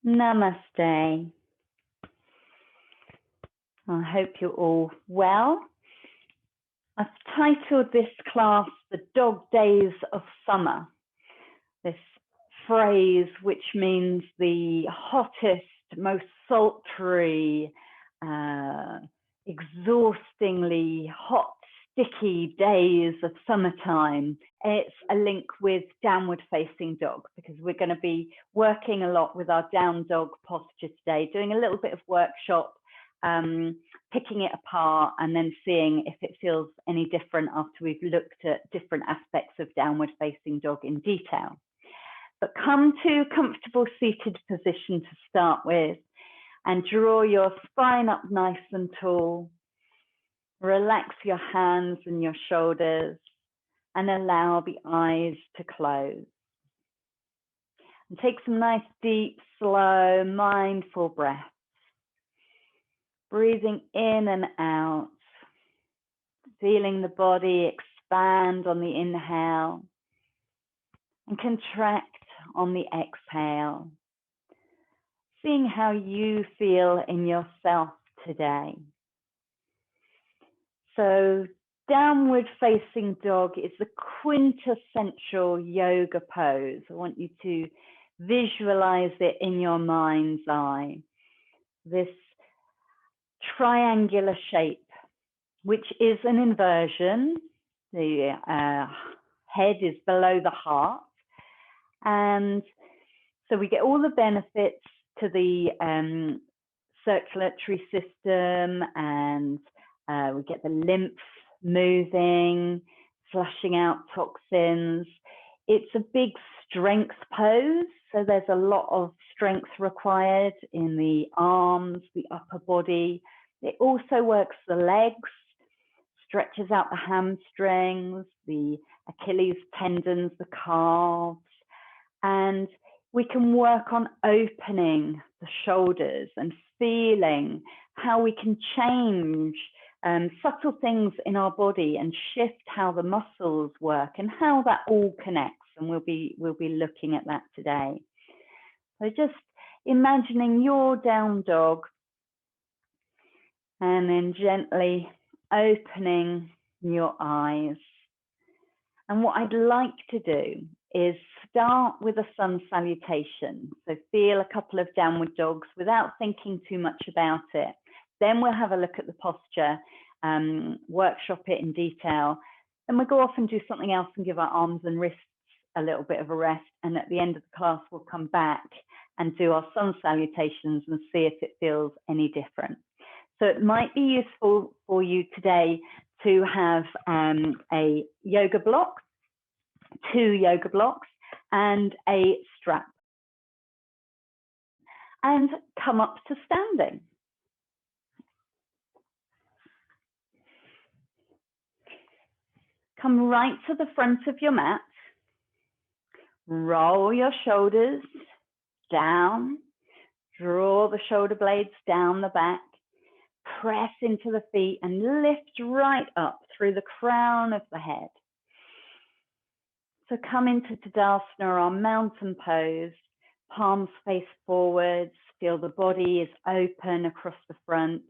Namaste. I hope you're all well. I've titled this class The Dog Days of Summer. This phrase, which means the hottest, most sultry, exhaustingly hot, sticky days of summertime. It's a link with downward facing dog, because we're going to be working a lot with our down dog posture today, doing a little bit of workshop, picking it apart and then seeing if it feels any different after we've looked at different aspects of downward facing dog in detail. But come to a comfortable seated position to start with and draw your spine up nice and tall. Relax your hands and your shoulders and allow the eyes to close. And take some nice, deep, slow, mindful breaths. Breathing in and out, feeling the body expand on the inhale and contract on the exhale. Seeing how you feel in yourself today. So downward facing dog is the quintessential yoga pose. I want you to visualize it in your mind's eye. This triangular shape, which is an inversion. The head is below the heart. And so we get all the benefits to the circulatory system, and we get the lymph moving, flushing out toxins. It's a big strength pose, so there's a lot of strength required in the arms, the upper body. It also works the legs, stretches out the hamstrings, the Achilles tendons, the calves, and we can work on opening the shoulders and feeling how we can change subtle things in our body and shift how the muscles work and how that all connects. And we'll be looking at that today. So just imagining your down dog and then gently opening your eyes. And what I'd like to do is start with a sun salutation. So feel a couple of downward dogs without thinking too much about it. Then we'll have a look at the posture, workshop it in detail. Then we'll go off and do something else and give our arms and wrists a little bit of a rest. And at the end of the class, we'll come back and do our sun salutations and see if it feels any different. So it might be useful for you today to have a yoga block, 2 yoga blocks, and a strap. And come up to standing. Come right to the front of your mat. Roll your shoulders down. Draw the shoulder blades down the back. Press into the feet and lift right up through the crown of the head. So come into Tadasana, our mountain pose. Palms face forwards. Feel the body is open across the front.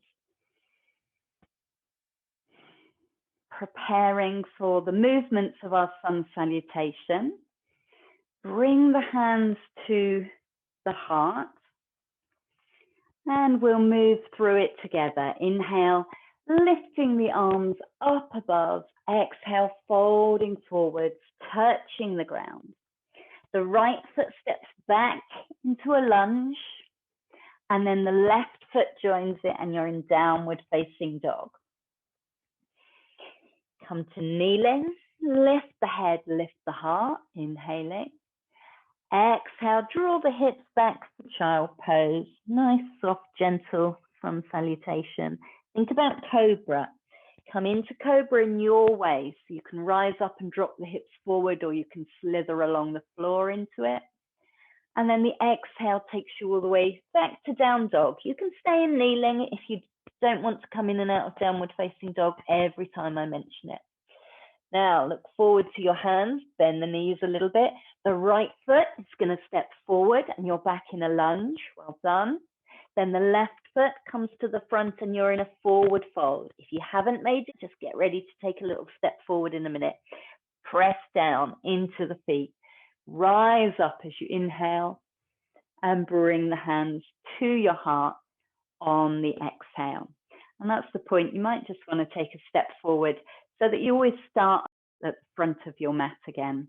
Preparing for the movements of our sun salutation. Bring the hands to the heart. And we'll move through it together. Inhale, lifting the arms up above. Exhale, folding forwards, touching the ground. The right foot steps back into a lunge. And then the left foot joins it and you're in downward facing dog. Come to kneeling. Lift the head, lift the heart. Inhaling. Exhale, draw the hips back for child pose. Nice, soft, gentle sun salutation. Think about cobra. Come into cobra in your way. So you can rise up and drop the hips forward, or you can slither along the floor into it. And then the exhale takes you all the way back to down dog. You can stay in kneeling if you don't want to come in and out of downward facing dog every time I mention it. Now look forward to your hands, bend the knees a little bit. The right foot is going to step forward and you're back in a lunge. Well done. Then the left foot comes to the front and you're in a forward fold. If you haven't made it, just get ready to take a little step forward in a minute. Press down into the feet. Rise up as you inhale and bring the hands to your heart on the exhale. And that's the point. You might just want to take a step forward so that you always start at the front of your mat again.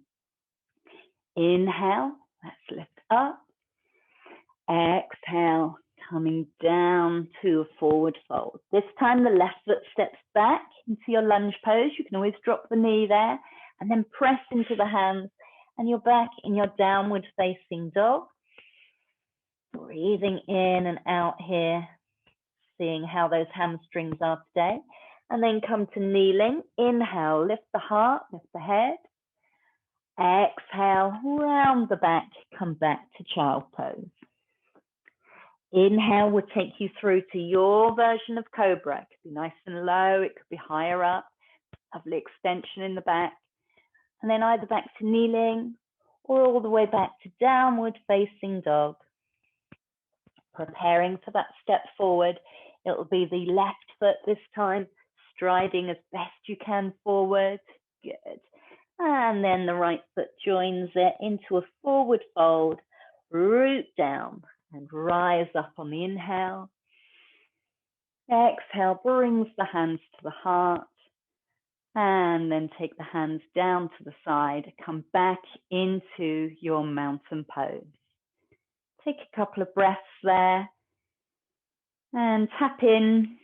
Inhale, let's lift up. Exhale, coming down to a forward fold. This time the left foot steps back into your lunge pose. You can always drop the knee there and then press into the hands and you're back in your downward facing dog. Breathing in and out here, seeing how those hamstrings are today. And then come to kneeling. Inhale, lift the heart, lift the head. Exhale, round the back, come back to child pose. Inhale will take you through to your version of cobra. It could be nice and low, it could be higher up, lovely extension in the back. And then either back to kneeling or all the way back to downward facing dog. Preparing for that step forward. It will be the left foot this time, striding as best you can forward. Good. And then the right foot joins it into a forward fold, root down and rise up on the inhale. Exhale brings the hands to the heart and then take the hands down to the side, come back into your mountain pose. Take a couple of breaths there and tap in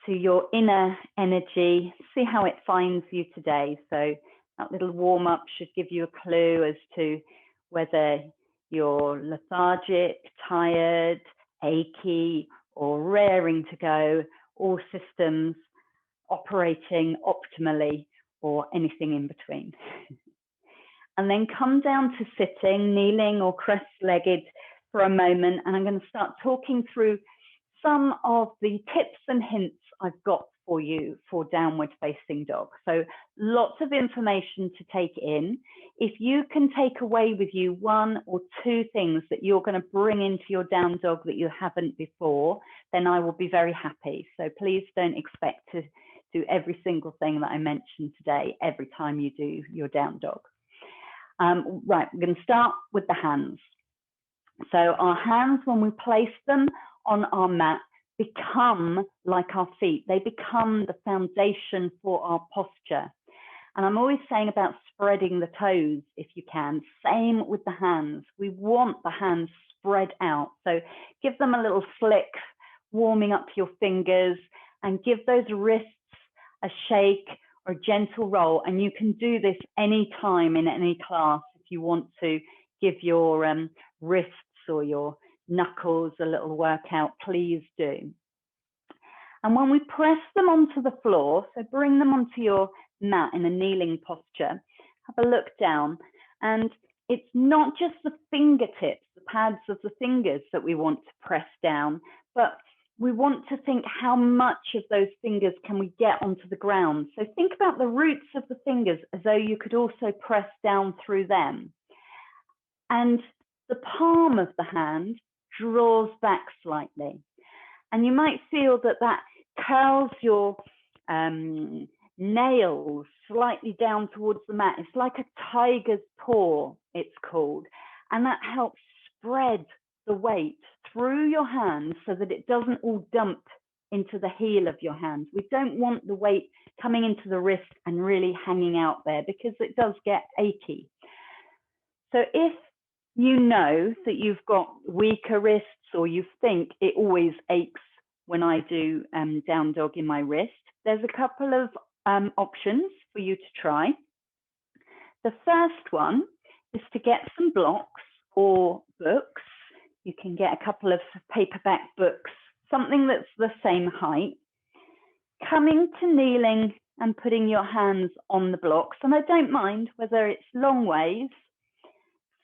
to your inner energy. See how it finds you today. So that little warm up should give you a clue as to whether you're lethargic, tired, achy, or raring to go, all systems operating optimally, or anything in between. And then come down to sitting, kneeling or cross-legged for a moment. And I'm going to start talking through some of the tips and hints I've got for you for downward facing dog. So lots of information to take in. If you can take away with you one or two things that you're going to bring into your down dog that you haven't before, then I will be very happy. So please don't expect to do every single thing that I mentioned today every time you do your down dog. Right, we're going to start with the hands. So our hands, when we place them on our mat, become like our feet. They become the foundation for our posture. And I'm always saying about spreading the toes if you can. Same with the hands. We want the hands spread out. So give them a little flick, warming up your fingers, and give those wrists a shake or a gentle roll. And you can do this anytime in any class if you want to give your wrists or your knuckles a little workout, please do. And when we press them onto the floor, so bring them onto your mat in a kneeling posture, have a look down. And it's not just the fingertips, the pads of the fingers that we want to press down, but we want to think how much of those fingers can we get onto the ground. So think about the roots of the fingers as though you could also press down through them. And the palm of the hand draws back slightly. And you might feel that that curls your nails slightly down towards the mat. It's like a tiger's paw, it's called. And that helps spread the weight through your hands so that it doesn't all dump into the heel of your hands. We don't want the weight coming into the wrist and really hanging out there because it does get achy. So if you know that you've got weaker wrists or you think it always aches when I do down dog in my wrist, there's a couple of options for you to try. The first one is to get some blocks or books. You can get a couple of paperback books, something that's the same height. Coming to kneeling and putting your hands on the blocks, and I don't mind whether it's long ways,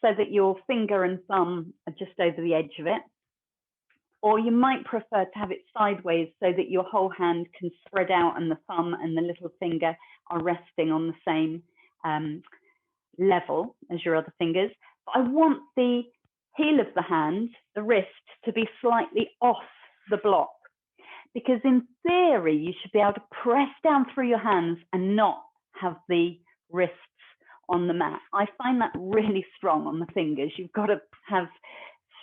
so that your finger and thumb are just over the edge of it. or you might prefer to have it sideways so that your whole hand can spread out and the thumb and the little finger are resting on the same level as your other fingers. But I want the heel of the hand, the wrist, to be slightly off the block, because in theory you should be able to press down through your hands and not have the wrists on the mat. I find that really strong on the fingers. You've got to have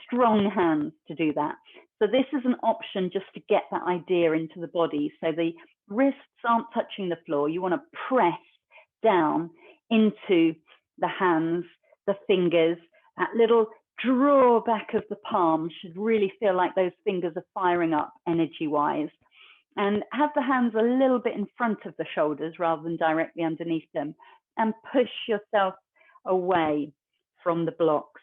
strong hands to do that. So this is an option just to get that idea into the body. So the wrists aren't touching the floor. You want to press down into the hands, the fingers. That little draw back of the palm should really feel like those fingers are firing up energy-wise. And have the hands a little bit in front of the shoulders rather than directly underneath them, and push yourself away from the blocks.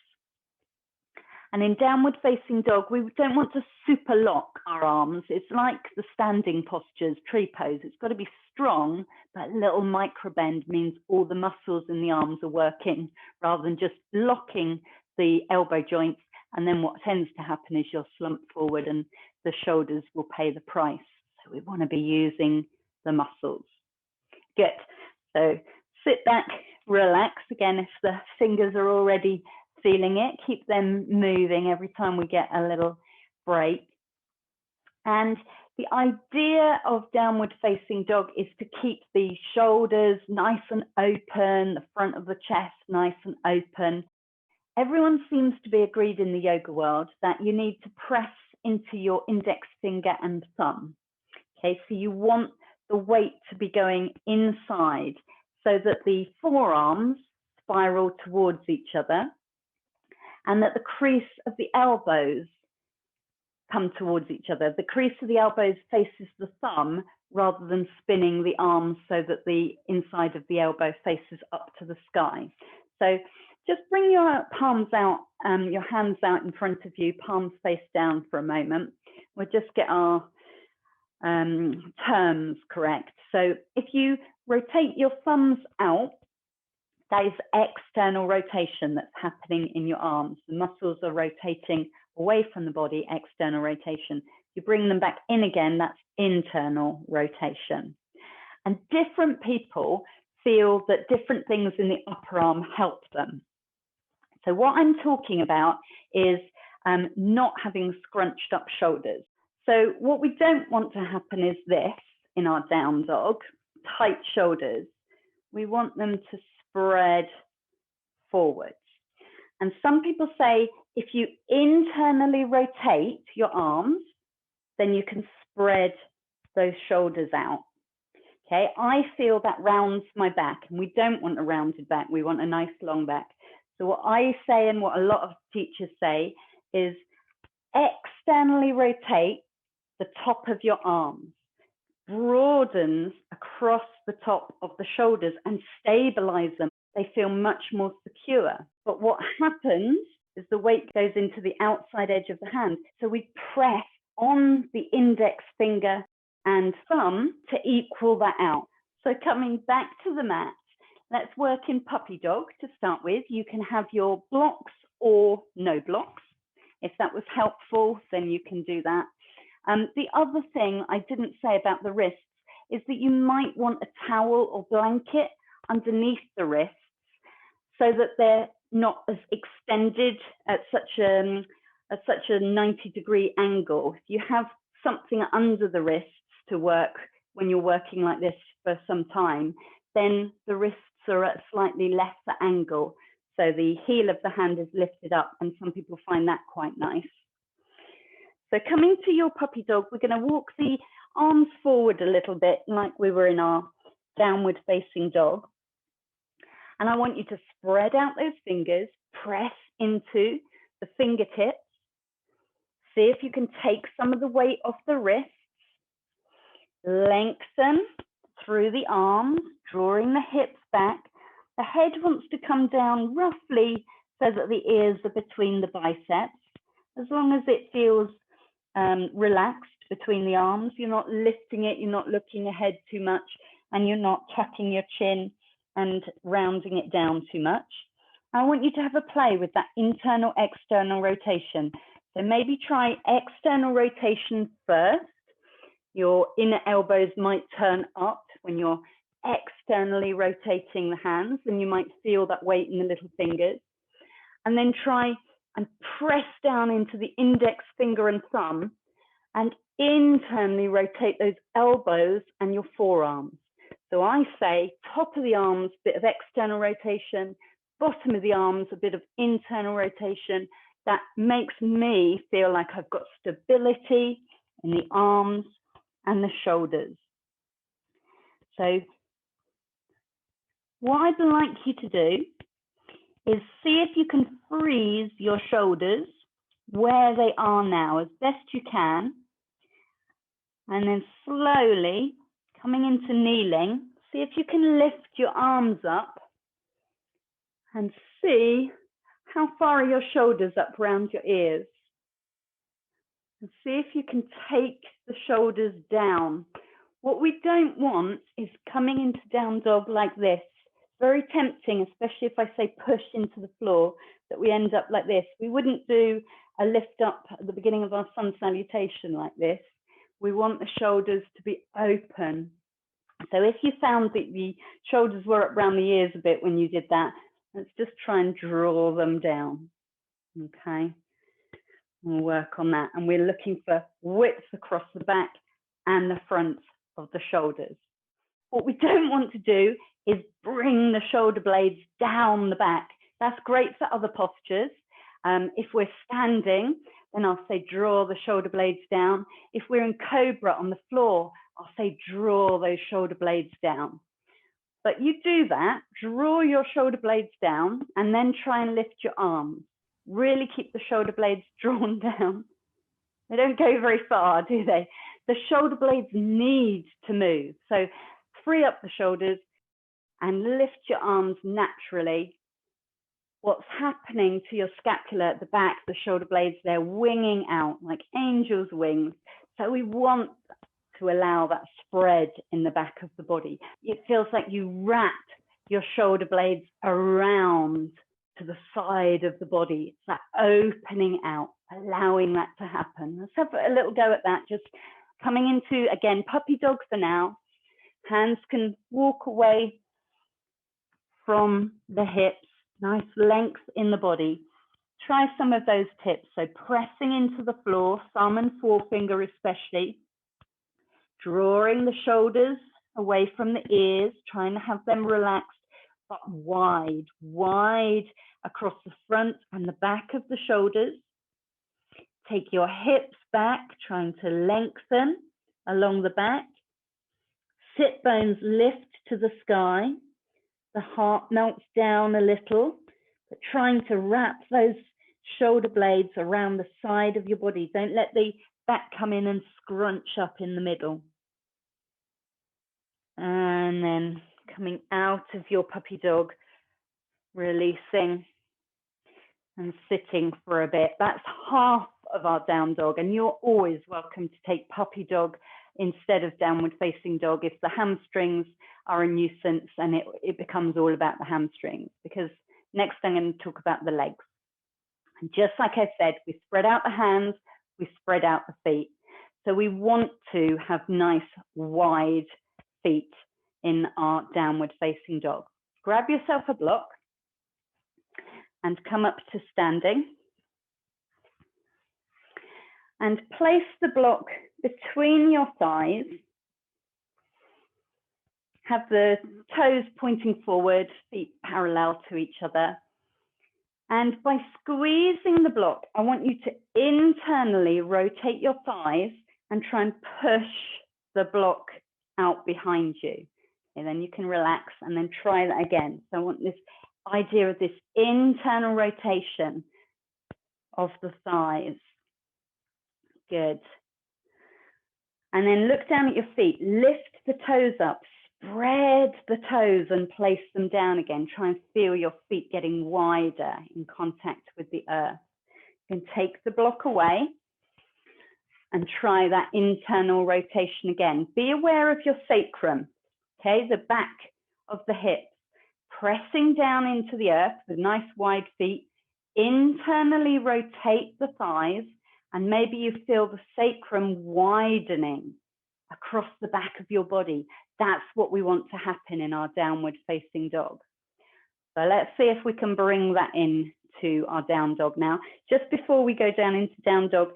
And in downward facing dog, we don't want to super lock our arms. It's like the standing postures, tree pose. It's got to be strong, but a little micro bend means all the muscles in the arms are working rather than just locking the elbow joints. And then what tends to happen is you'll slump forward and the shoulders will pay the price. So we want to be using the muscles. Good. So sit back, relax. Again, if the fingers are already feeling it, keep them moving every time we get a little break. And the idea of downward facing dog is to keep the shoulders nice and open, the front of the chest nice and open. Everyone seems to be agreed in the yoga world that you need to press into your index finger and thumb. Okay, so you want the weight to be going inside so that the forearms spiral towards each other and that the crease of the elbows come towards each other. The crease of the elbows faces the thumb rather than spinning the arms so that the inside of the elbow faces up to the sky. So just bring your palms out, your hands out in front of you, palms face down for a moment. We'll just get our terms correct. So if you rotate your thumbs out, that is external rotation that's happening in your arms. The muscles are rotating away from the body, external rotation. You bring them back in again, that's internal rotation. And different people feel that different things in the upper arm help them. So what I'm talking about is not having scrunched up shoulders. So what we don't want to happen is this in our down dog, tight shoulders. We want them to spread forwards. And some people say if you internally rotate your arms, then you can spread those shoulders out. Okay, I feel that rounds my back, and we don't want a rounded back. We want a nice long back. So what I say and what a lot of teachers say is externally rotate the top of your arms, broadens across the top of the shoulders and stabilize them. They feel much more secure. But what happens is the weight goes into the outside edge of the hand. So we press on the index finger and thumb to equal that out. So coming back to the mat, let's work in puppy dog to start with. You can have your blocks or no blocks. If that was helpful, then you can do that. The other thing I didn't say about the wrists is that you might want a towel or blanket underneath the wrists so that they're not as extended at such a 90-degree angle. If you have something under the wrists to work when you're working like this for some time, then the wrists are at a slightly lesser angle. So the heel of the hand is lifted up, and some people find that quite nice. So coming to your puppy dog, we're going to walk the arms forward a little bit like we were in our downward facing dog. And I want you to spread out those fingers, press into the fingertips. See if you can take some of the weight off the wrists. Lengthen through the arms, drawing the hips back. The head wants to come down roughly so that the ears are between the biceps. As long as it feels relaxed between the arms, you're not lifting it, you're not looking ahead too much, and you're not tucking your chin and rounding it down too much. I want you to have a play with that internal, external rotation. So maybe try external rotation first. Your inner elbows might turn up when you're externally rotating the hands, and you might feel that weight in the little fingers. And then try and press down into the index finger and thumb and internally rotate those elbows and your forearms. So I say top of the arms, bit of external rotation, bottom of the arms, a bit of internal rotation. That makes me feel like I've got stability in the arms and the shoulders. So what I'd like you to do is see if you can freeze your shoulders where they are now as best you can. And then slowly coming into kneeling, see if you can lift your arms up and see how far are your shoulders up around your ears. And see if you can take the shoulders down. What we don't want is coming into down dog like this. Very tempting, especially if I say push into the floor, that we end up like this. We wouldn't do a lift up at the beginning of our sun salutation like this. We want the shoulders to be open. So if you found that the shoulders were up around the ears a bit when you did that, let's just try and draw them down. Okay, we'll work on that. And we're looking for width across the back and the front of the shoulders. What we don't want to do is bring the shoulder blades down the back. That's great for other postures. If we're standing, then I'll say draw the shoulder blades down. If we're in cobra on the floor, I'll say draw those shoulder blades down. But you do that, draw your shoulder blades down, and then try and lift your arms. Really keep the shoulder blades drawn down. They don't go very far, do they? The shoulder blades need to move. So free up the shoulders and lift your arms naturally. What's happening to your scapula at the back, the shoulder blades, they're winging out like angels' wings. So we want to allow that spread in the back of the body. It feels like you wrap your shoulder blades around to the side of the body. It's that opening out, allowing that to happen. Let's have a little go at that. Just coming into, again, puppy dog for now. Hands can walk away from the hips, nice length in the body. Try some of those tips. So pressing into the floor, thumb and forefinger especially. Drawing the shoulders away from the ears, trying to have them relaxed, but wide, wide across the front and the back of the shoulders. Take your hips back, trying to lengthen along the back. Sit bones lift to the sky. The heart melts down a little, but trying to wrap those shoulder blades around the side of your body. Don't let the back come in and scrunch up in the middle. And then coming out of your puppy dog, releasing and sitting for a bit. That's half of our down dog, and you're always welcome to take puppy dog instead of downward facing dog if the hamstrings are a nuisance and it becomes all about the hamstrings, because next I'm going to talk about the legs. And just like I said, we spread out the hands, we spread out the feet. So we want to have nice wide feet in our downward facing dog. Grab yourself a block and come up to standing. And place the block between your thighs. Have the toes pointing forward, feet parallel to each other. And by squeezing the block, I want you to internally rotate your thighs and try and push the block out behind you. And then you can relax and then try that again. So I want this idea of this internal rotation of the thighs. Good. And then look down at your feet, lift the toes up, spread the toes and place them down again. Try and feel your feet getting wider in contact with the earth. You can take the block away and try that internal rotation again. Be aware of your sacrum, okay, the back of the hips, pressing down into the earth with nice wide feet. Internally rotate the thighs And maybe you feel the sacrum widening across the back of your body. That's what we want to happen in our downward facing dog. So let's see if we can bring that in to our down dog now. Just before we go down into down dog,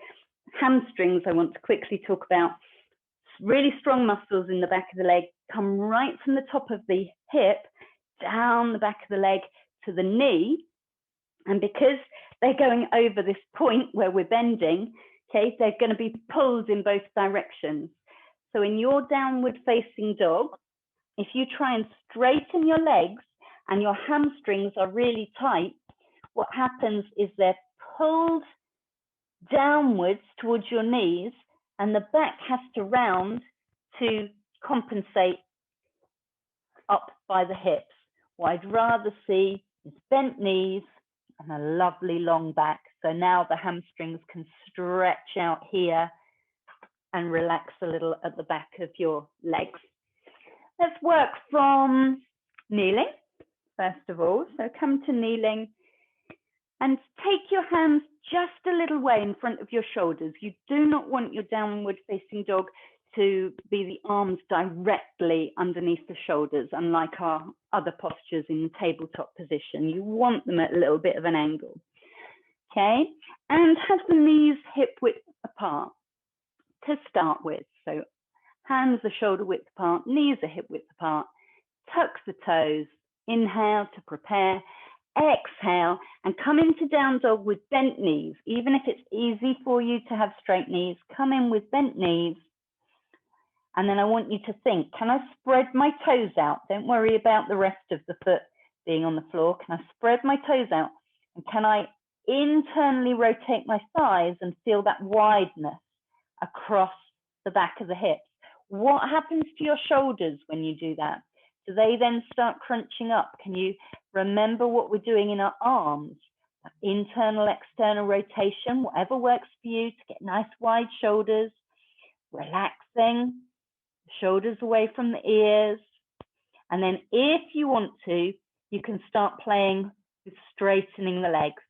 hamstrings, I want to quickly talk about. Really strong muscles in the back of the leg come right from the top of the hip down the back of the leg to the knee. And because they're going over this point where we're bending, okay, they're going to be pulled in both directions. So in your downward facing dog, if you try and straighten your legs and your hamstrings are really tight, what happens is they're pulled downwards towards your knees and the back has to round to compensate up by the hips. What I'd rather see is bent knees and a lovely long back. So now the hamstrings can stretch out here and relax a little at the back of your legs. Let's work from kneeling, first of all. So come to kneeling and take your hands just a little way in front of your shoulders. You do not want your downward facing dog to be the arms directly underneath the shoulders, unlike our other postures in the tabletop position. You want them at a little bit of an angle, okay? And have the knees hip width apart to start with. So hands are shoulder width apart, knees are hip width apart. Tuck the toes, inhale to prepare, exhale, and come into down dog with bent knees. Even if it's easy for you to have straight knees, come in with bent knees. And then I want you to think, can I spread my toes out? Don't worry about the rest of the foot being on the floor. Can I spread my toes out? And can I internally rotate my thighs and feel that wideness across the back of the hips? What happens to your shoulders when you do that? Do they then start crunching up? Can you remember what we're doing in our arms? Internal, external rotation, whatever works for you to get nice wide shoulders, relaxing, shoulders away from the ears. And then if you want to, you can start playing with straightening the legs.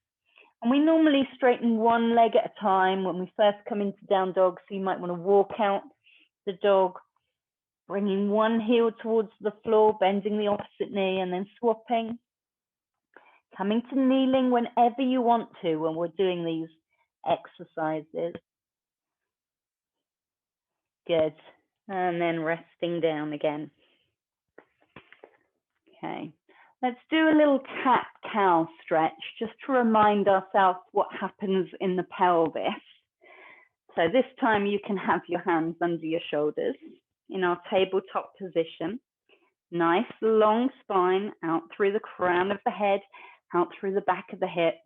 And we normally straighten one leg at a time when we first come into down dog. So you might want to walk out the dog, bringing one heel towards the floor, bending the opposite knee, and then swapping. Coming to kneeling whenever you want to when we're doing these exercises. Good. And then resting down again. Okay. Let's do a little cat-cow stretch just to remind ourselves what happens in the pelvis. So this time you can have your hands under your shoulders in our tabletop position. Nice long spine out through the crown of the head, out through the back of the hips.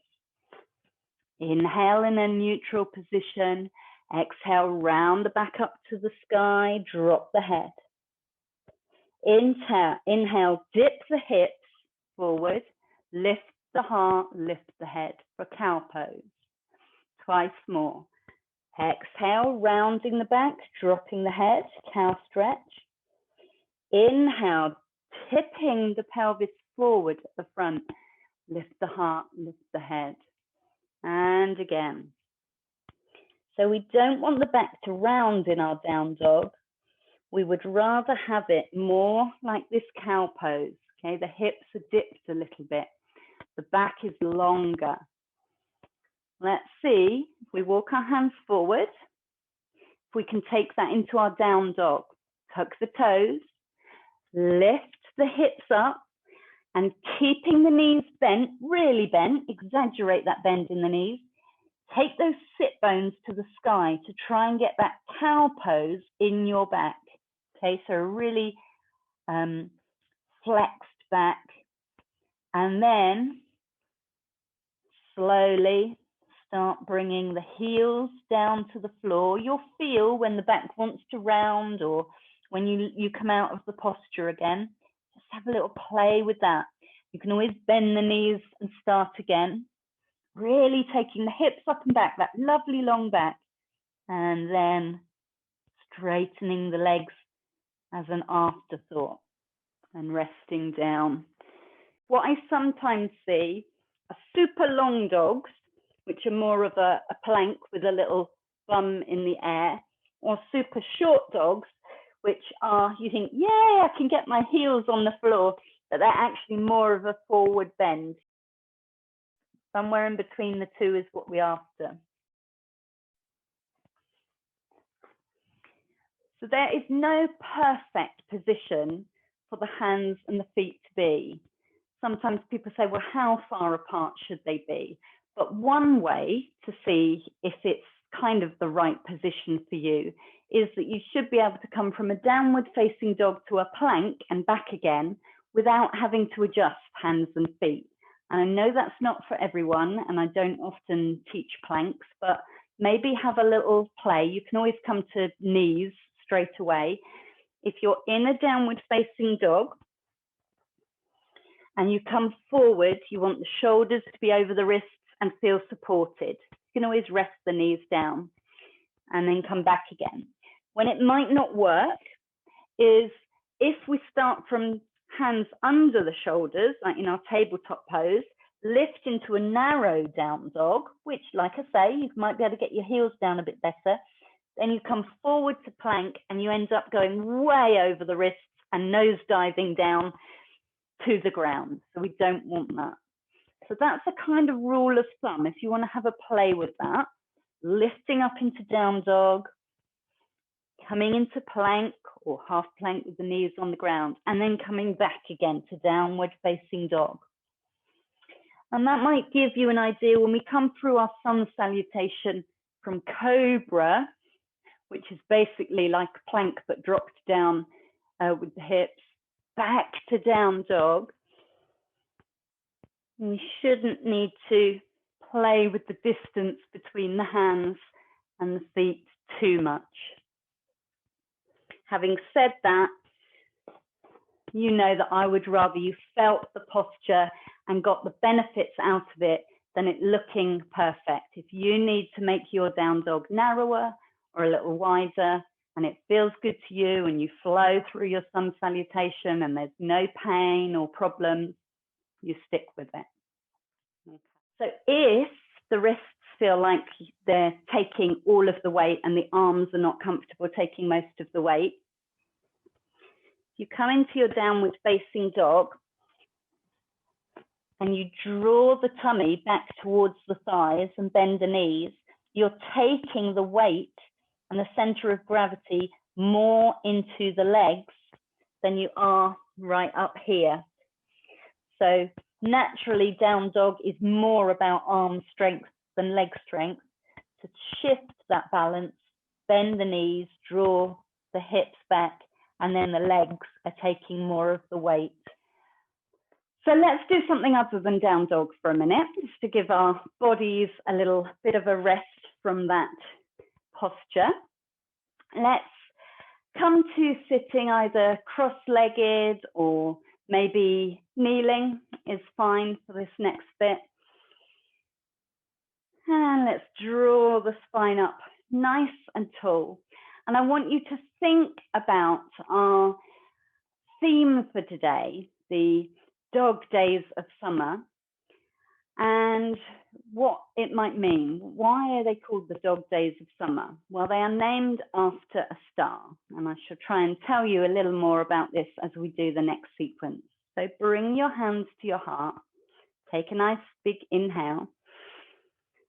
Inhale in a neutral position. Exhale, round the back up to the sky, drop the head. Inhale, dip the hips forward, lift the heart, lift the head for cow pose. Twice more. Exhale, rounding the back, dropping the head, cow stretch. Inhale, tipping the pelvis forward at the front, lift the heart, lift the head. And again. So we don't want the back to round in our down dog. We would rather have it more like this cow pose. Okay, the hips are dipped a little bit. The back is longer. Let's see, if we walk our hands forward, if we can take that into our down dog. Tuck the toes, lift the hips up, and keeping the knees bent, really bent, exaggerate that bend in the knees. Take those sit bones to the sky to try and get that cow pose in your back. Okay, so really flexed back. And then slowly start bringing the heels down to the floor. You'll feel when the back wants to round or when you come out of the posture again. Just have a little play with that. You can always bend the knees and start again. Really taking the hips up and back, that lovely long back, and then straightening the legs as an afterthought and resting down. What I sometimes see are super long dogs which are more of a plank with a little bum in the air, or super short dogs, which are, you think, yay, I can get my heels on the floor, but they're actually more of a forward bend. Somewhere in between the two is what we're after. So there is no perfect position for the hands and the feet to be. Sometimes people say, well, how far apart should they be? But one way to see if it's kind of the right position for you is that you should be able to come from a downward facing dog to a plank and back again without having to adjust hands and feet. And I know that's not for everyone, and I don't often teach planks, but maybe have a little play. You can always come to knees straight away. If you're in a downward facing dog and you come forward, you want the shoulders to be over the wrists and feel supported. You can always rest the knees down and then come back again. When it might not work is if we start from hands under the shoulders, like in our tabletop pose, lift into a narrow down dog, which, like I say, you might be able to get your heels down a bit better. Then you come forward to plank and you end up going way over the wrists and nose diving down to the ground. So we don't want that. So that's a kind of rule of thumb. If you want to have a play with that, lifting up into down dog, coming into plank or half plank with the knees on the ground, and then coming back again to downward facing dog. And that might give you an idea when we come through our sun salutation from cobra, which is basically like plank but dropped down with the hips, back to down dog. We shouldn't need to play with the distance between the hands and the feet too much. Having said that, you know that I would rather you felt the posture and got the benefits out of it than it looking perfect. If you need to make your down dog narrower or a little wider and it feels good to you and you flow through your sun salutation and there's no pain or problems, you stick with it. Okay. So if the wrists feel like they're taking all of the weight and the arms are not comfortable taking most of the weight, you come into your downward facing dog and you draw the tummy back towards the thighs and bend the knees, you're taking the weight and the center of gravity more into the legs than you are right up here. So naturally, down dog is more about arm strength than leg strength. To shift that balance, bend the knees, draw the hips back, and then the legs are taking more of the weight. So let's do something other than down dog for a minute, just to give our bodies a little bit of a rest from that posture. Let's come to sitting either cross-legged or maybe kneeling is fine for this next bit. And let's draw the spine up nice and tall. And I want you to think about our theme for today, the dog days of summer, and what it might mean. Why are they called the dog days of summer? Well, they are named after a star, and I shall try and tell you a little more about this as we do the next sequence. So bring your hands to your heart, take a nice big inhale,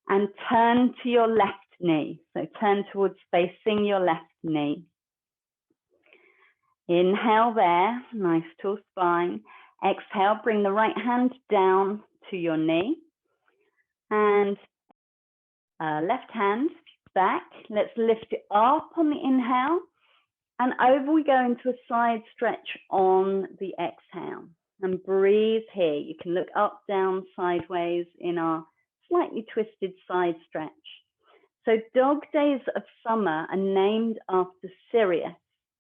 and turn to your left knee. So turn towards facing your left knee. Inhale there, nice tall spine. Exhale, bring the right hand down to your knee. And left hand back. Let's lift it up on the inhale. And over we go into a side stretch on the exhale. And breathe here. You can look up, down, sideways in our slightly twisted side stretch. So dog days of summer are named after Sirius,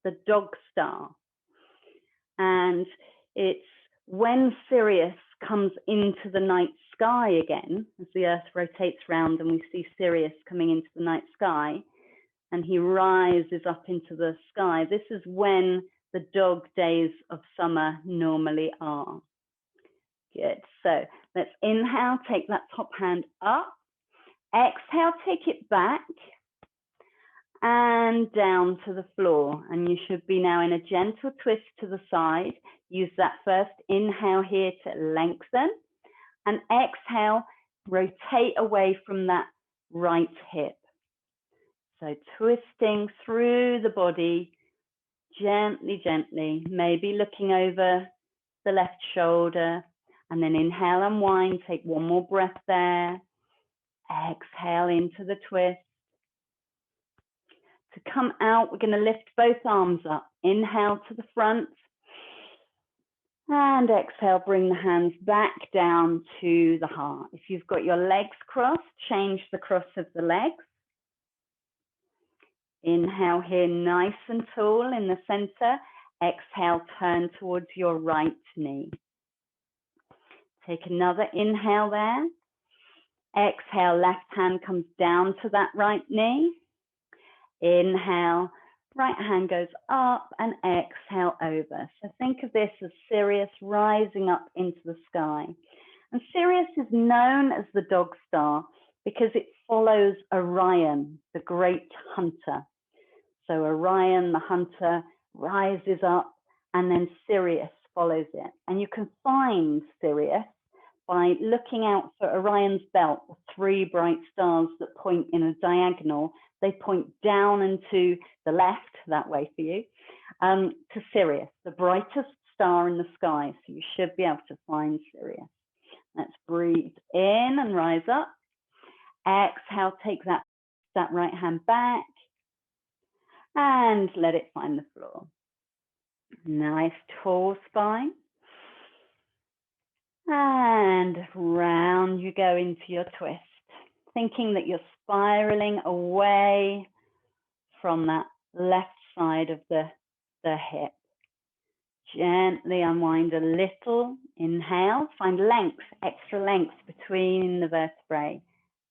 the dog star. And it's when Sirius comes into the night sky again, as the Earth rotates round and we see Sirius coming into the night sky, and he rises up into the sky, this is when the dog days of summer normally are. Good. So let's inhale, take that top hand up. Exhale, take it back and down to the floor. And you should be now in a gentle twist to the side. Use that first inhale here to lengthen. And exhale, rotate away from that right hip. So twisting through the body, gently, gently, maybe looking over the left shoulder. And then inhale, unwind, take one more breath there. Exhale into the twist. To come out, we're going to lift both arms up. Inhale to the front. And exhale, bring the hands back down to the heart. If you've got your legs crossed, change the cross of the legs. Inhale here, nice and tall in the center. Exhale, turn towards your right knee. Take another inhale there. Exhale, left hand comes down to that right knee. Inhale, right hand goes up and exhale over. So think of this as Sirius rising up into the sky. And Sirius is known as the dog star because it follows Orion, the great hunter. So Orion, the hunter, rises up and then Sirius follows it. And you can find Sirius by looking out for Orion's belt, the three bright stars that point in a diagonal. They point down and to the left, that way for you, to Sirius, the brightest star in the sky. So you should be able to find Sirius. Let's breathe in and rise up. Exhale, take that right hand back and let it find the floor. Nice tall spine. And round you go into your twist, thinking that you're spiraling away from that left side of the hip. Gently unwind a little. Inhale, find length, extra length between the vertebrae,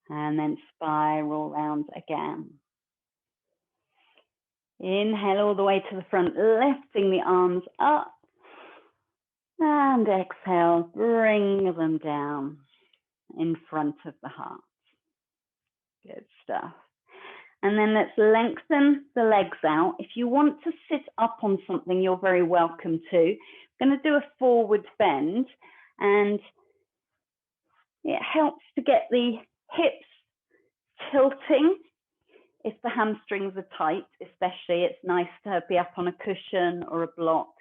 and then spiral round again. Inhale all the way to the front, lifting the arms up. And exhale, bring them down in front of the heart. Good stuff. And then let's lengthen the legs out. If you want to sit up on something, you're very welcome to. I'm going to do a forward bend, and it helps to get the hips tilting. If the hamstrings are tight, especially, it's nice to be up on a cushion or a block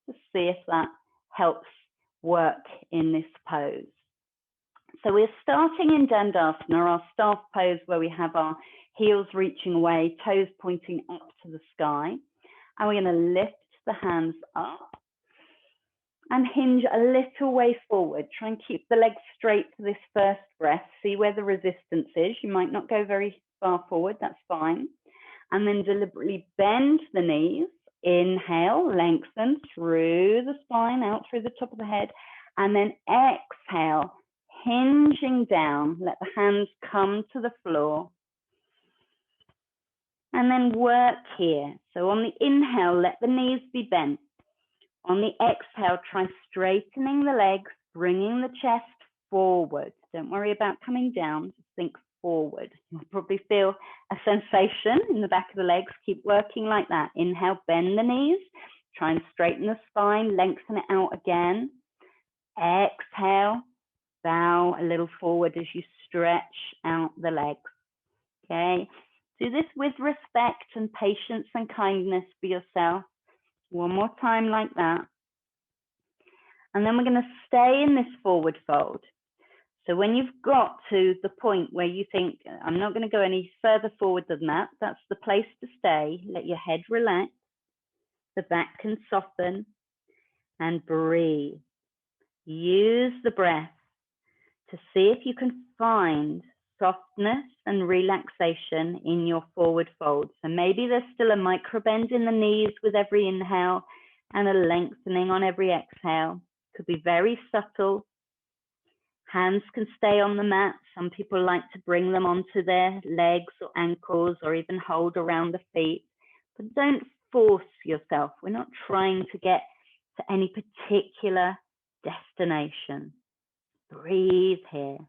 to see if that helps work in this pose. So we're starting in Dandasana, our staff pose, where we have our heels reaching away, toes pointing up to the sky. And we're going to lift the hands up and hinge a little way forward. Try and keep the legs straight for this first breath. See where the resistance is. You might not go very far forward, that's fine. And then deliberately bend the knees. Inhale, lengthen through the spine, out through the top of the head. And then exhale, hinging down. Let the hands come to the floor. And then work here. So on the inhale, let the knees be bent. On the exhale, try straightening the legs, bringing the chest forward. Don't worry about coming down, just think forward. You'll probably feel a sensation in the back of the legs. Keep working like that. Inhale, bend the knees. Try and straighten the spine, lengthen it out again. Exhale, bow a little forward as you stretch out the legs. Okay, do this with respect and patience and kindness for yourself. One more time like that. And then we're going to stay in this forward fold. So when you've got to the point where you think, I'm not going to go any further forward than that, that's the place to stay. Let your head relax, the back can soften, and breathe. Use the breath to see if you can find softness and relaxation in your forward fold. So maybe there's still a micro bend in the knees with every inhale and a lengthening on every exhale. Could be very subtle. Hands can stay on the mat. Some people like to bring them onto their legs or ankles or even hold around the feet. But don't force yourself. We're not trying to get to any particular destination. Breathe here.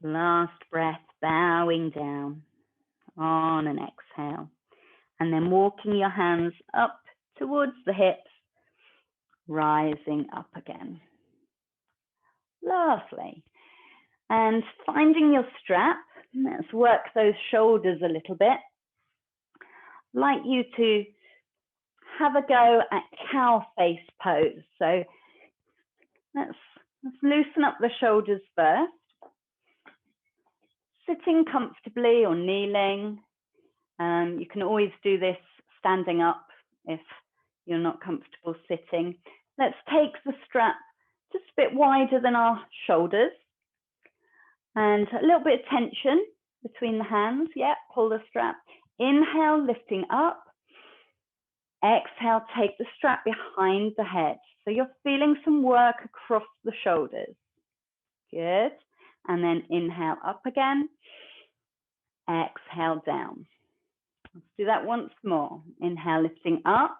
Last breath, bowing down on an exhale. And then walking your hands up towards the hips, rising up again. Lovely. And finding your strap, let's work those shoulders a little bit. I'd like you to have a go at cow face pose. So let's loosen up the shoulders first. Sitting comfortably or kneeling. You can always do this standing up if you're not comfortable sitting. Let's take the strap just a bit wider than our shoulders and a little bit of tension between the hands. Yeah, pull the strap. Inhale, lifting up. Exhale, take the strap behind the head. So you're feeling some work across the shoulders. Good. And then inhale up again. Exhale down. Let's do that once more. Inhale, lifting up.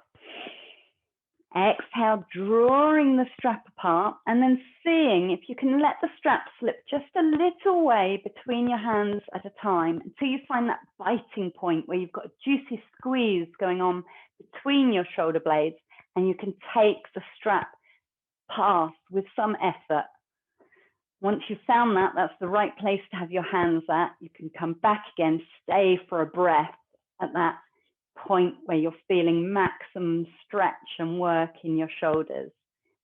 Exhale, drawing the strap apart, and then seeing if you can let the strap slip just a little way between your hands at a time until you find that biting point where you've got a juicy squeeze going on between your shoulder blades, and you can take the strap past with some effort. Once you've found that, that's the right place to have your hands at. You can come back again, stay for a breath at that point where you're feeling maximum stretch and work in your shoulders.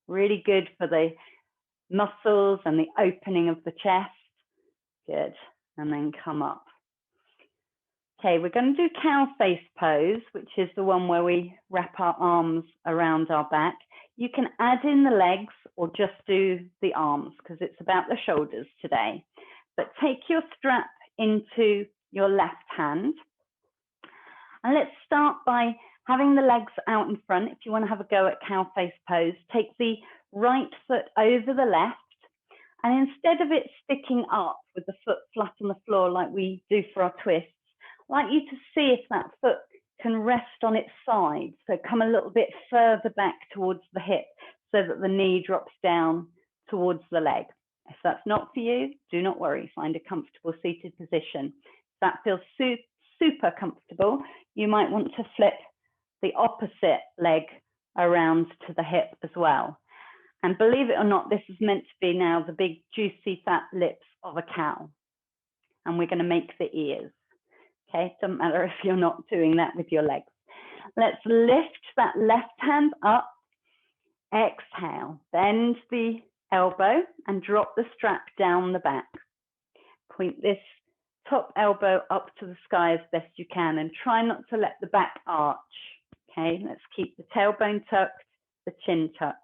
Really good for the muscles and the opening of the chest. Good. And then come up. Okay, we're going to do cow face pose, which is the one where we wrap our arms around our back. You can add in the legs or just do the arms because it's about the shoulders today. But take your strap into your left hand. And let's start by having the legs out in front. If you want to have a go at cow face pose, take the right foot over the left. And instead of it sticking up with the foot flat on the floor like we do for our twists, I'd like you to see if that foot can rest on its side. So come a little bit further back towards the hip so that the knee drops down towards the leg. If that's not for you, do not worry. Find a comfortable seated position. If that feels super comfortable, you might want to flip the opposite leg around to the hip as well. And believe it or not, this is meant to be now the big juicy fat lips of a cow. And we're going to make the ears. Okay, doesn't matter if you're not doing that with your legs. Let's lift that left hand up. Exhale, bend the elbow and drop the strap down the back. Point this top elbow up to the sky as best you can and try not to let the back arch. Okay, let's keep the tailbone tucked, the chin tucked.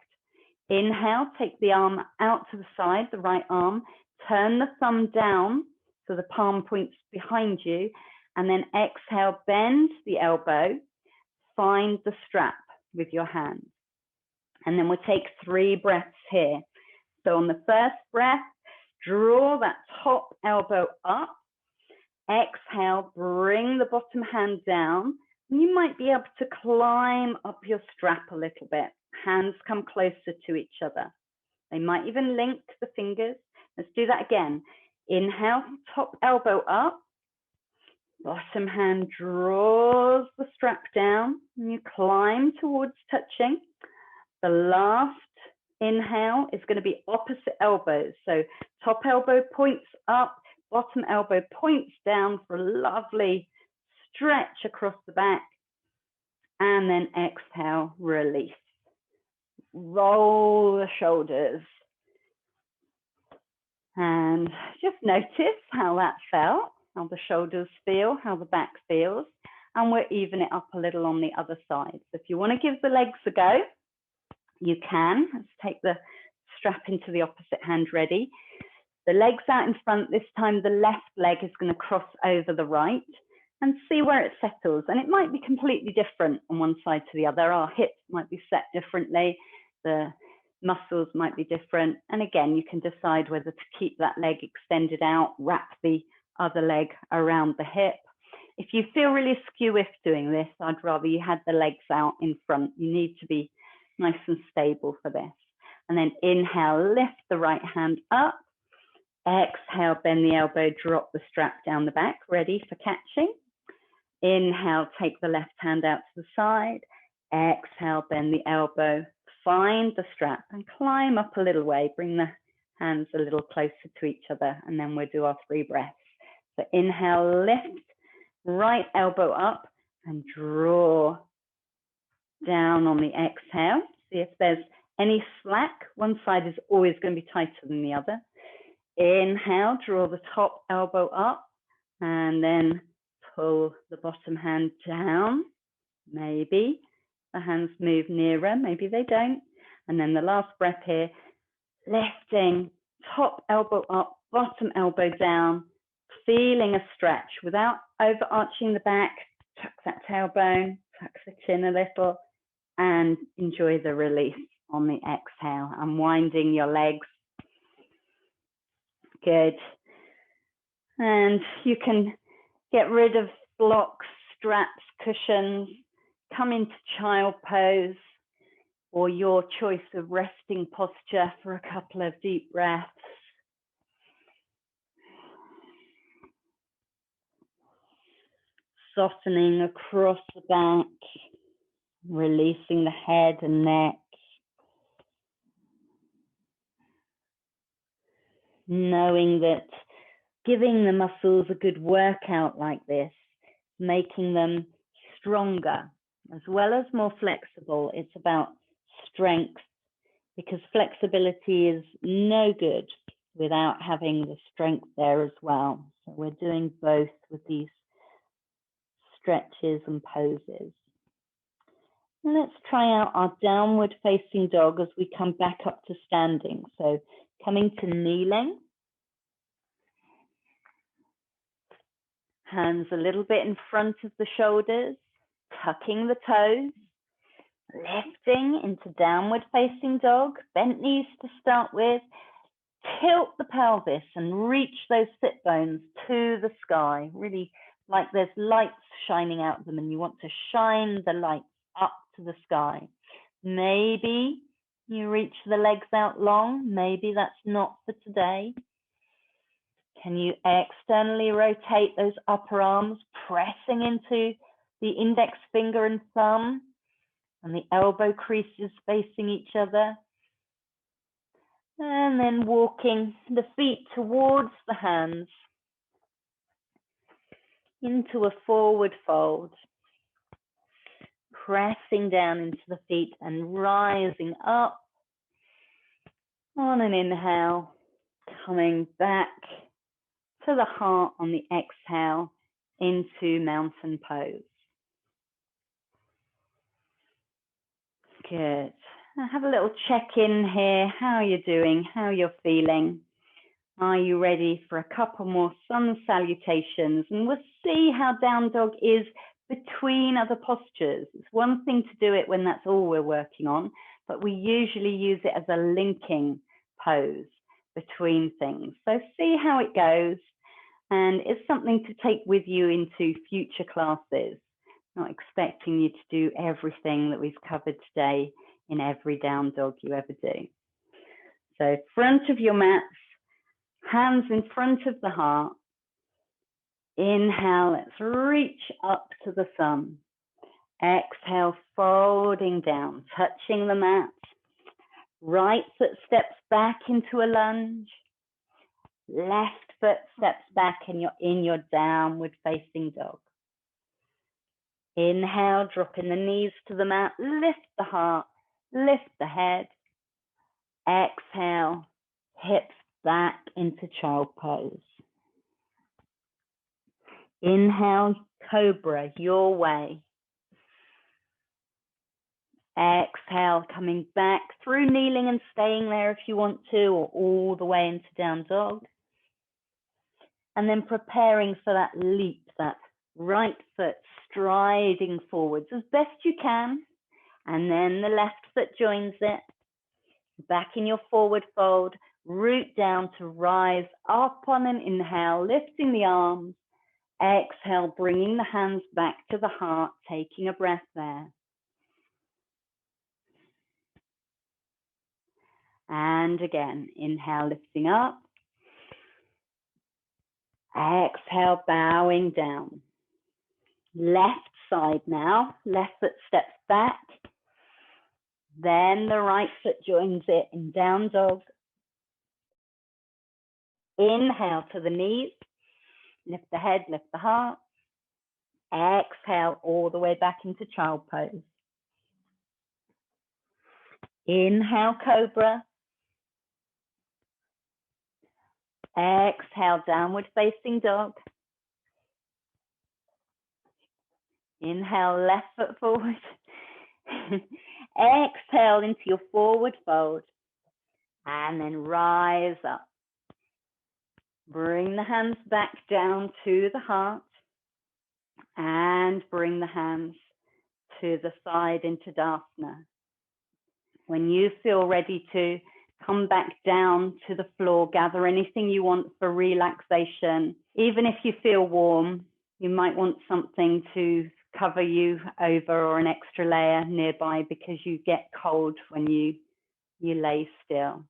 Inhale, take the arm out to the side, the right arm, turn the thumb down so the palm points behind you, and then exhale, bend the elbow, find the strap with your hands. And then we'll take 3 breaths here. So on the first breath, draw that top elbow up. Exhale, bring the bottom hand down. You might be able to climb up your strap a little bit. Hands come closer to each other. They might even link the fingers. Let's do that again. Inhale, top elbow up. Bottom hand draws the strap down and you climb towards touching. The last inhale is going to be opposite elbows. So top elbow points up, bottom elbow points down for a lovely stretch across the back. And then exhale, release. Roll the shoulders. And just notice how that felt, how the shoulders feel, how the back feels. And we'll even it up a little on the other side. So if you want to give the legs a go, you can. Let's take the strap into the opposite hand ready. The legs out in front. This time the left leg is going to cross over the right and see where it settles. And it might be completely different on one side to the other. Our hips might be set differently. The muscles might be different. And again, you can decide whether to keep that leg extended out, wrap the other leg around the hip. If you feel really skew-if doing this, I'd rather you had the legs out in front. You need to be nice and stable for this. And then inhale, lift the right hand up. Exhale, bend the elbow, drop the strap down the back, ready for catching. Inhale, take the left hand out to the side. Exhale, bend the elbow, find the strap and climb up a little way. Bring the hands a little closer to each other, and then we'll do our 3 breaths. So inhale, lift, right elbow up and draw down on the exhale. See if there's any slack. One side is always going to be tighter than the other. Inhale, draw the top elbow up and then pull the bottom hand down. Maybe the hands move nearer, maybe they don't. And then the last breath here, lifting, top elbow up, bottom elbow down, feeling a stretch without overarching the back. Tuck that tailbone, tuck the chin a little, and enjoy the release on the exhale. Unwinding your legs. Good. And you can get rid of blocks, straps, cushions, come into child pose or your choice of resting posture for a couple of deep breaths. Softening across the back, releasing the head and neck. Knowing that giving the muscles a good workout like this, making them stronger, as well as more flexible. It's about strength, because flexibility is no good without having the strength there as well. So we're doing both with these stretches and poses. And let's try out our downward facing dog as we come back up to standing. So coming to kneeling. Hands a little bit in front of the shoulders, tucking the toes, lifting into downward facing dog, bent knees to start with, tilt the pelvis and reach those sit bones to the sky, really like there's lights shining out of them and you want to shine the lights up to the sky. Maybe you reach the legs out long, maybe that's not for today. Can you externally rotate those upper arms, pressing into the index finger and thumb, and the elbow creases facing each other? And then walking the feet towards the hands into a forward fold. Pressing down into the feet and rising up on an inhale, coming back to the heart on the exhale into mountain pose. Good. Now have a little check-in here. How are you doing? How you're feeling? Are you ready for a couple more sun salutations? And we'll see how down dog is between other postures. It's one thing to do it when that's all we're working on, but we usually use it as a linking pose between things. So see how it goes. And it's something to take with you into future classes. Not expecting you to do everything that we've covered today in every down dog you ever do. So front of your mats, hands in front of the heart. Inhale, let's reach up to the sun. Exhale, folding down, touching the mat. Right foot steps back into a lunge. Left foot steps back and you're in your downward facing dog. Inhale, dropping the knees to the mat, lift the heart, lift the head. Exhale, hips back into child pose. Inhale, cobra, your way. Exhale, coming back through kneeling and staying there if you want to, or all the way into down dog. And then preparing for that leap, that right foot striding forwards as best you can. And then the left foot joins it. Back in your forward fold, root down to rise up on an inhale, lifting the arms. Exhale, bringing the hands back to the heart, taking a breath there. And again, inhale, lifting up. Exhale, bowing down. Left side now, left foot steps back. Then the right foot joins it in down dog. Inhale to the knees. Lift the head, lift the heart. Exhale all the way back into child pose. Inhale, cobra. Exhale, downward facing dog. Inhale, left foot forward. Exhale into your forward fold. And then rise up. Bring the hands back down to the heart. And bring the hands to the side into Tadasana. When you feel ready to come back down to the floor, gather anything you want for relaxation. Even if you feel warm, you might want something to cover you over or an extra layer nearby because you get cold when you lay still.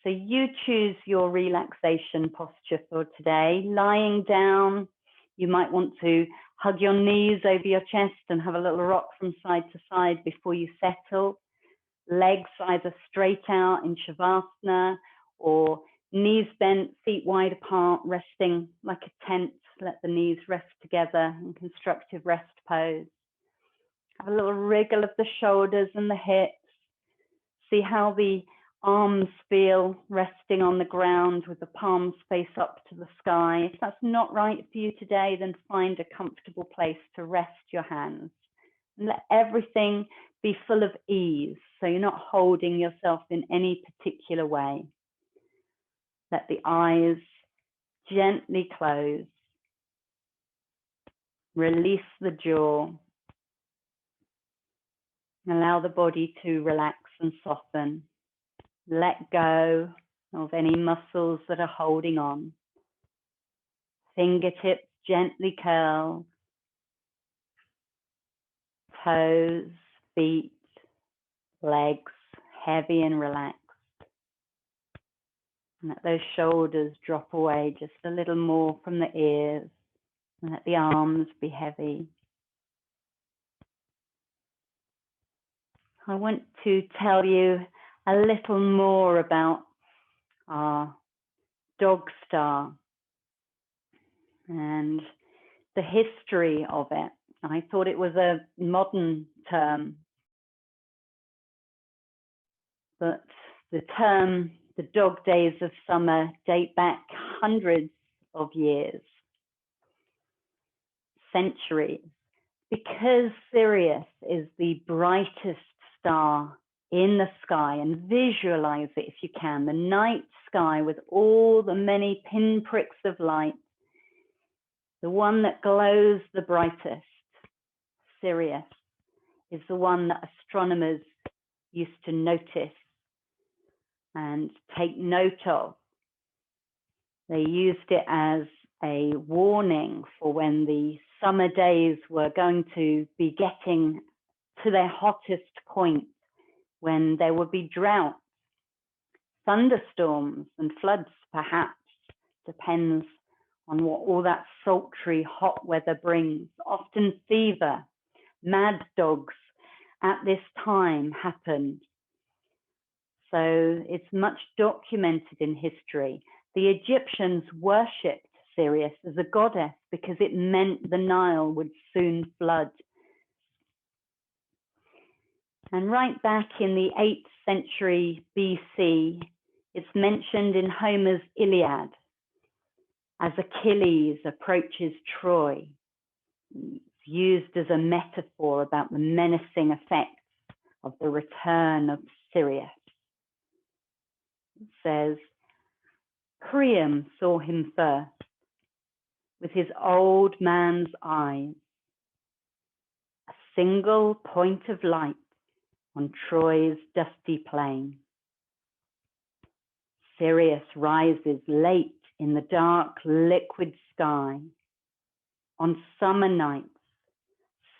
So you choose your relaxation posture for today. Lying down, you might want to hug your knees over your chest and have a little rock from side to side before you settle. Legs either straight out in Shavasana or knees bent, feet wide apart, resting like a tent. Let the knees rest together in constructive rest pose. Have a little wriggle of the shoulders and the hips. See how the arms feel resting on the ground with the palms face up to the sky. If that's not right for you today, then find a comfortable place to rest your hands. And let everything be full of ease, so you're not holding yourself in any particular way. Let the eyes gently close. Release the jaw. Allow the body to relax and soften. Let go of any muscles that are holding on. Fingertips gently curled. Toes, feet, legs heavy and relaxed. And let those shoulders drop away just a little more from the ears. And let the arms be heavy. I want to tell you a little more about our dog star and the history of it. I thought it was a modern term, but the term, the dog days of summer, date back hundreds of years, centuries, because Sirius is the brightest star in the sky. And visualize it if you can, the night sky with all the many pinpricks of light, the one that glows the brightest, Sirius, is the one that astronomers used to notice and take note of. They used it as a warning for when the summer days were going to be getting to their hottest point, when there would be drought, thunderstorms and floods perhaps, depends on what all that sultry hot weather brings. Often fever, mad dogs at this time happened. So it's much documented in history. The Egyptians worshipped Sirius as a goddess because it meant the Nile would soon flood. And right back in the 8th century BC, it's mentioned in Homer's Iliad as Achilles approaches Troy. It's used as a metaphor about the menacing effects of the return of Sirius. It says, Priam saw him first with his old man's eyes, a single point of light on Troy's dusty plain. Sirius rises late in the dark liquid sky, on summer nights,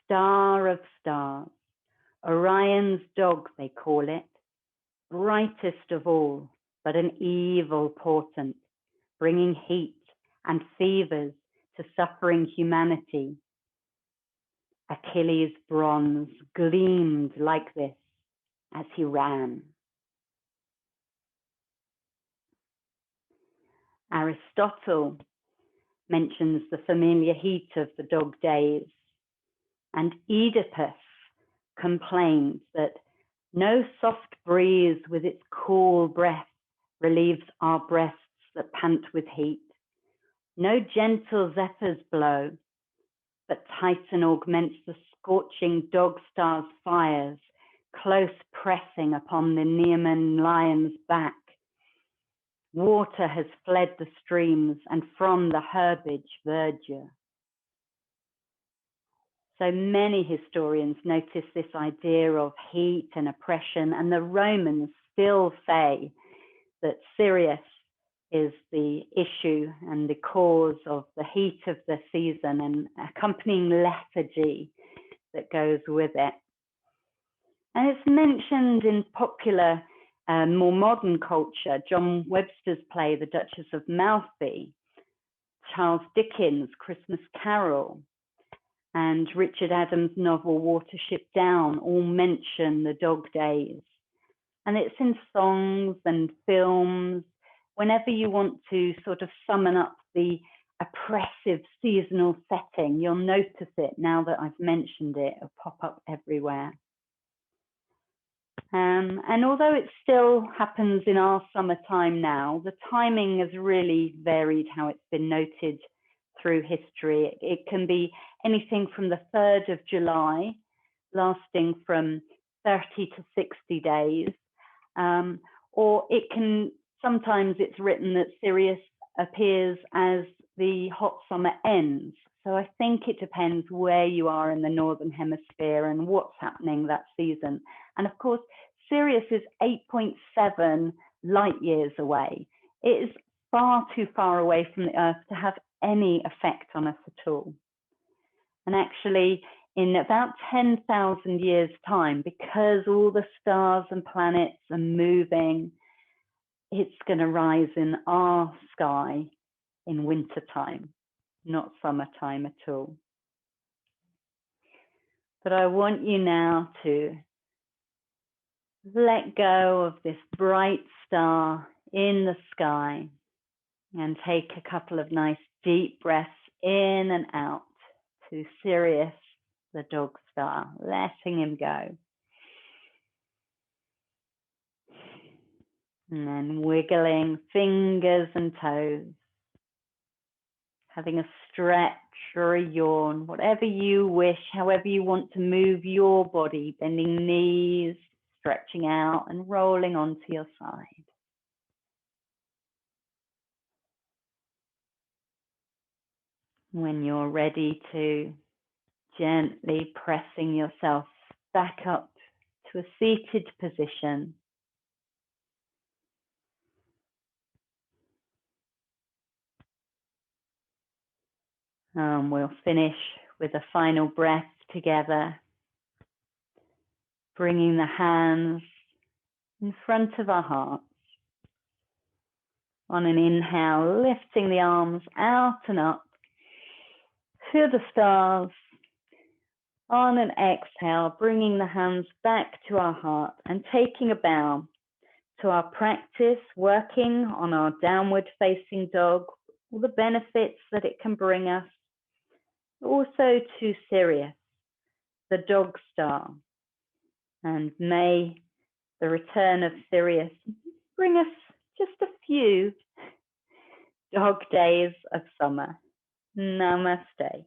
star of stars, Orion's dog they call it, brightest of all, but an evil portent, bringing heat and fevers to suffering humanity. Achilles' bronze gleamed like this as he ran. Aristotle mentions the familiar heat of the dog days, and Oedipus complains that no soft breeze with its cool breath relieves our breasts that pant with heat. No gentle zephyrs blow, but Titan augments the scorching dog star's fires, close pressing upon the Nemean lion's back. Water has fled the streams, and from the herbage verdure. So many historians notice this idea of heat and oppression, and the Romans still say that Sirius is the issue and the cause of the heat of the season and accompanying lethargy that goes with it. And it's mentioned in popular, more modern culture. John Webster's play, The Duchess of Malfi, Charles Dickens' Christmas Carol, and Richard Adams' novel Watership Down all mention the dog days. And it's in songs and films. Whenever you want to sort of summon up the oppressive seasonal setting, you'll notice it now that I've mentioned it. It'll pop up everywhere. And although it still happens in our summertime now, the timing has really varied how it's been noted through history. It can be anything from the 3rd of July, lasting from 30 to 60 days, or it can, sometimes it's written that Sirius appears as the hot summer ends. So I think it depends where you are in the Northern Hemisphere and what's happening that season. And of course, Sirius is 8.7 light years away. It is far too far away from the Earth to have any effect on us at all. And actually, in about 10,000 years' time, because all the stars and planets are moving, it's going to rise in our sky in wintertime, not summertime at all. But I want you now to let go of this bright star in the sky and take a couple of nice deep breaths in and out to Sirius, the dog star, letting him go. And then wiggling fingers and toes, having a stretch or a yawn, whatever you wish, however you want to move your body, bending knees, stretching out and rolling onto your side. When you're ready to, gently pressing yourself back up to a seated position. We'll finish with a final breath together, bringing the hands in front of our hearts. On an inhale, lifting the arms out and up to the stars. On an exhale, bringing the hands back to our heart and taking a bow to our practice, working on our downward facing dog, all the benefits that it can bring us. Also to Sirius, the dog star. And may the return of Sirius bring us just a few dog days of summer. Namaste.